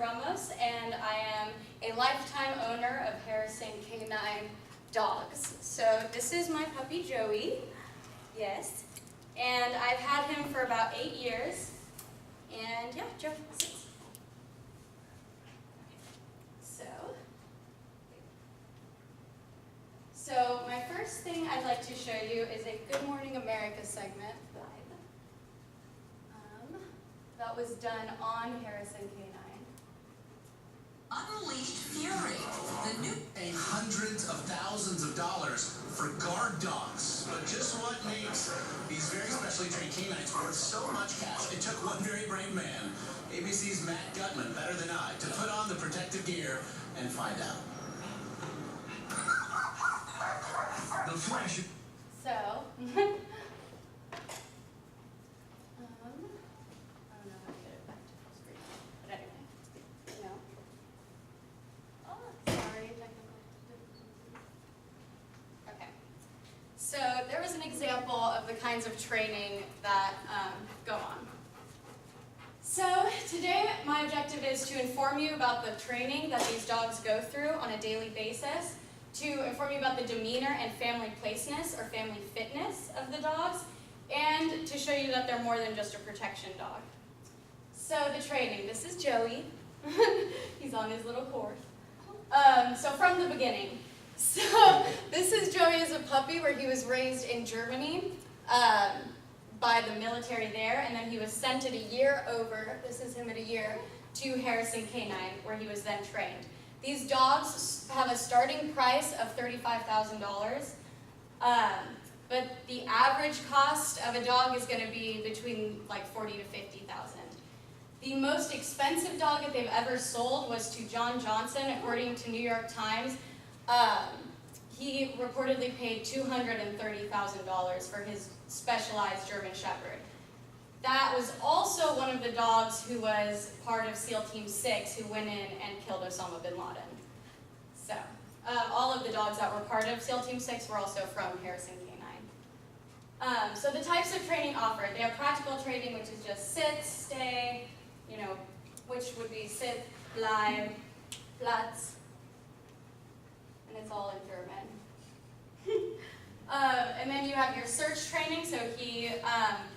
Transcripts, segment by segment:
Ramos, and I am a lifetime owner of Harrison Canine dogs. So this is my puppy Joey, yes, and I've had him for about 8 years, and yeah, Joey, sit. So my first thing I'd like to show you is a Good Morning America segment that was done on Harrison Canine. Unleashed Fury, the new paying hundreds of thousands of dollars for guard dogs. But just what makes these very specially trained canines worth so much cash? It took one very brave man, ABC's Matt Gutman, better than I, to put on the protective gear and find out. The flash. So, I don't know how to get it back to full screen, but anyway, no. Oh, sorry, technical. Okay. So there was an example of the kinds of training that go on. So today my objective is to inform you about the training that these dogs go through on a daily basis, to inform you about the demeanor and family placeness or family fitness of the dogs, and to show you that they're more than just a protection dog. So the training, this is Joey. He's on his little course. So from the beginning. So this is Joey as a puppy where he was raised in Germany by the military there, and then he was sent at a year over, this is him at a year, to Harrison Canine where he was then trained. These dogs have a starting price of $35,000, but the average cost of a dog is going to be between like $40,000 to $50,000. The most expensive dog that they've ever sold was to John Johnson, according to New York Times. He reportedly paid $230,000 for his specialized German Shepherd. That was also one of the dogs who was part of SEAL Team 6 who went in and killed Osama bin Laden. So, all of the dogs that were part of SEAL Team 6 were also from Harrison Canine. So the types of training offered, they have practical training, which is just sit, stay, which would be sit, bleib, Platz, and it's all in German. And then you have your search training, so he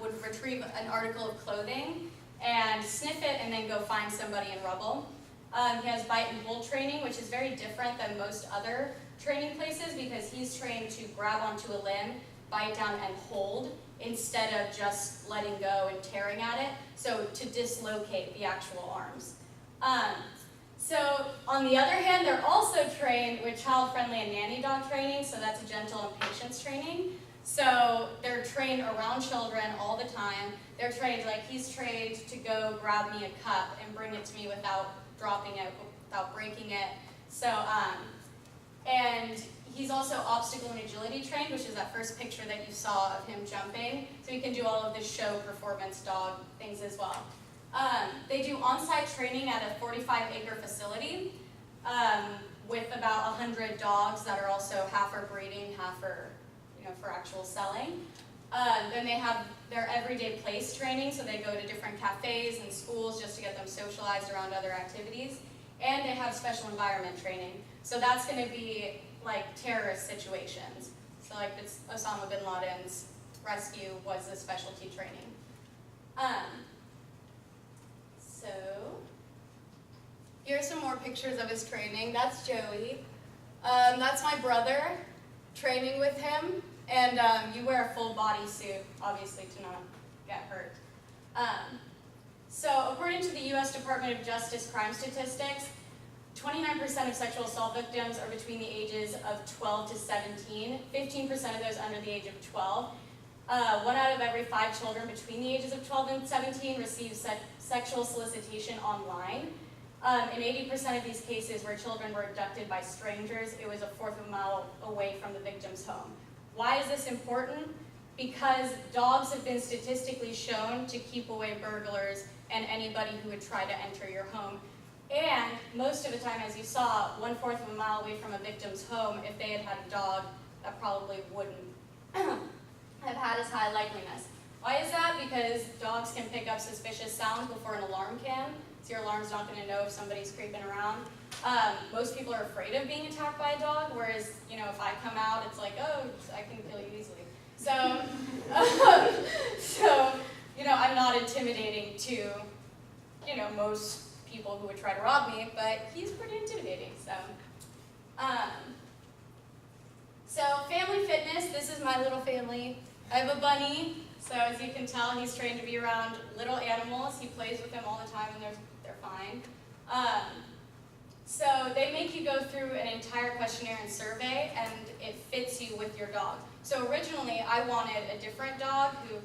would retrieve an article of clothing and sniff it and then go find somebody in rubble. He has bite and hold training, which is very different than most other training places because he's trained to grab onto a limb, bite down and hold instead of just letting go and tearing at it, so to dislocate the actual arms. So on the other hand, they're also trained with child-friendly and nanny dog training, so that's a gentle and patience training. So they're trained around children all the time. They're trained, like he's trained to go grab me a cup and bring it to me without dropping it, without breaking it. So, and he's also obstacle and agility trained, which is that first picture that you saw of him jumping. So he can do all of the show performance dog things as well. They do on-site training at a 45-acre facility with about 100 dogs that are also half are breeding, half are for actual selling. Then they have their everyday place training, so they go to different cafes and schools just to get them socialized around other activities. And they have special environment training. So that's going to be like terrorist situations. So like this Osama bin Laden's rescue was a specialty training. So here's some more pictures of his training. That's Joey. That's my brother training with him. And you wear a full body suit, obviously, to not get hurt. So according to the U.S. Department of Justice crime statistics, 29% of sexual assault victims are between the ages of 12 to 17, 15% of those under the age of 12. 1 out of every 5 children between the ages of 12 and 17 receive sexual solicitation online. In 80% of these cases where children were abducted by strangers, it was a fourth of a mile away from the victim's home. Why is this important? Because dogs have been statistically shown to keep away burglars and anybody who would try to enter your home. And most of the time, as you saw, 1/4 of a mile away from a victim's home, if they had had a dog, that probably wouldn't have had as high likeliness. Why is that? Because dogs can pick up suspicious sounds before an alarm can. So your alarm alarm's not going to know if somebody's creeping around. Most people are afraid of being attacked by a dog, whereas, you know, if I come out, it's like, oh, I can kill you easily. So, you know, I'm not intimidating to, you know, most people who would try to rob me, but he's pretty intimidating, so. So family fitness, this is my little family. I have a bunny, so as you can tell, he's trained to be around little animals. He plays with them all the time and they're fine. So they make you go through an entire questionnaire and survey, and it fits you with your dog. So originally, I wanted a different dog who,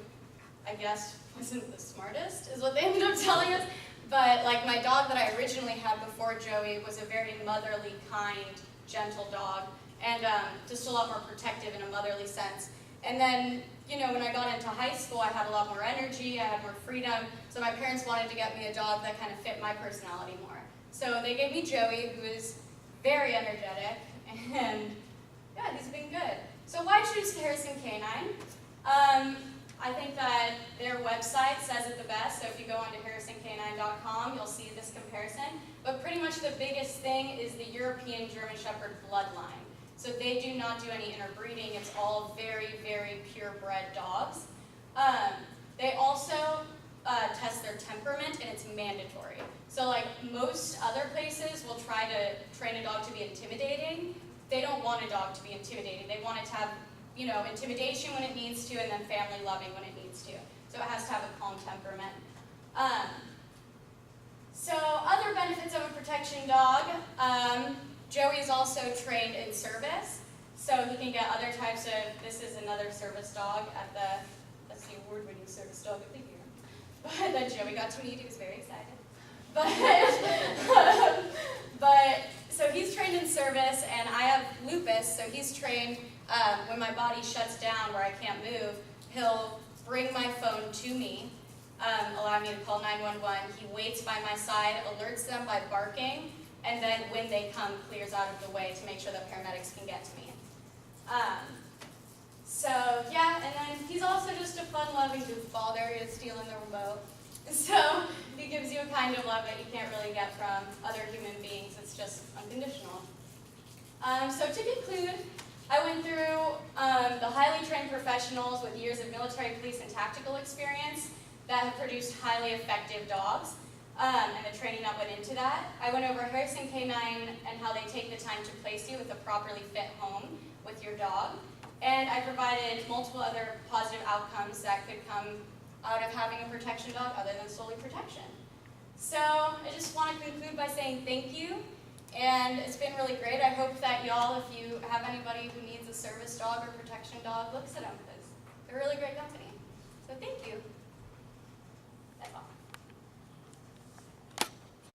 I guess, wasn't the smartest, is what they ended up telling us. But like my dog that I originally had before Joey was a very motherly, kind, gentle dog, and just a lot more protective in a motherly sense. And then, you know, when I got into high school, I had a lot more energy, I had more freedom, so my parents wanted to get me a dog that kind of fit my personality more. So they gave me Joey, who is very energetic, and yeah, he's been good. So why choose Harrison Canine? I think that their website says it the best, so if you go onto harrisoncanine.com, you'll see this comparison. But pretty much the biggest thing is the European German Shepherd bloodline. So they do not do any interbreeding, it's all very, very purebred dogs. They also test their temperament, and it's mandatory. So like most other places will try to train a dog to be intimidating. They don't want a dog to be intimidating. They want it to have, you know, intimidation when it needs to, and then family loving when it needs to. So it has to have a calm temperament. So other benefits of a protection dog, Joey is also trained in service. So he can get other types of, this is another service dog at the, that's the award-winning service dog of the year. But that Joey got to meet, he was very excited. But so he's trained in service, and I have lupus, so he's trained when my body shuts down where I can't move, he'll bring my phone to me, allow me to call 911. He waits by my side, alerts them by barking, and then when they come, clears out of the way to make sure that paramedics can get to me. So yeah, and then he's also just a fun-loving goofball. There he is stealing the remote. So he gives you a kind of love that you can't really get from other human beings. It's just unconditional. So to conclude, I went through the highly trained professionals with years of military, police, and tactical experience that have produced highly effective dogs, and the training that went into that. I went over Harrison Canine and how they take the time to place you with a properly fit home with your dog. And I provided multiple other positive outcomes that could come out of having a protection dog other than solely protection. So I just want to conclude by saying thank you, and it's been really great. I hope that y'all, if you have anybody who needs a service dog or protection dog, looks at them, because they're a really great company. So thank you.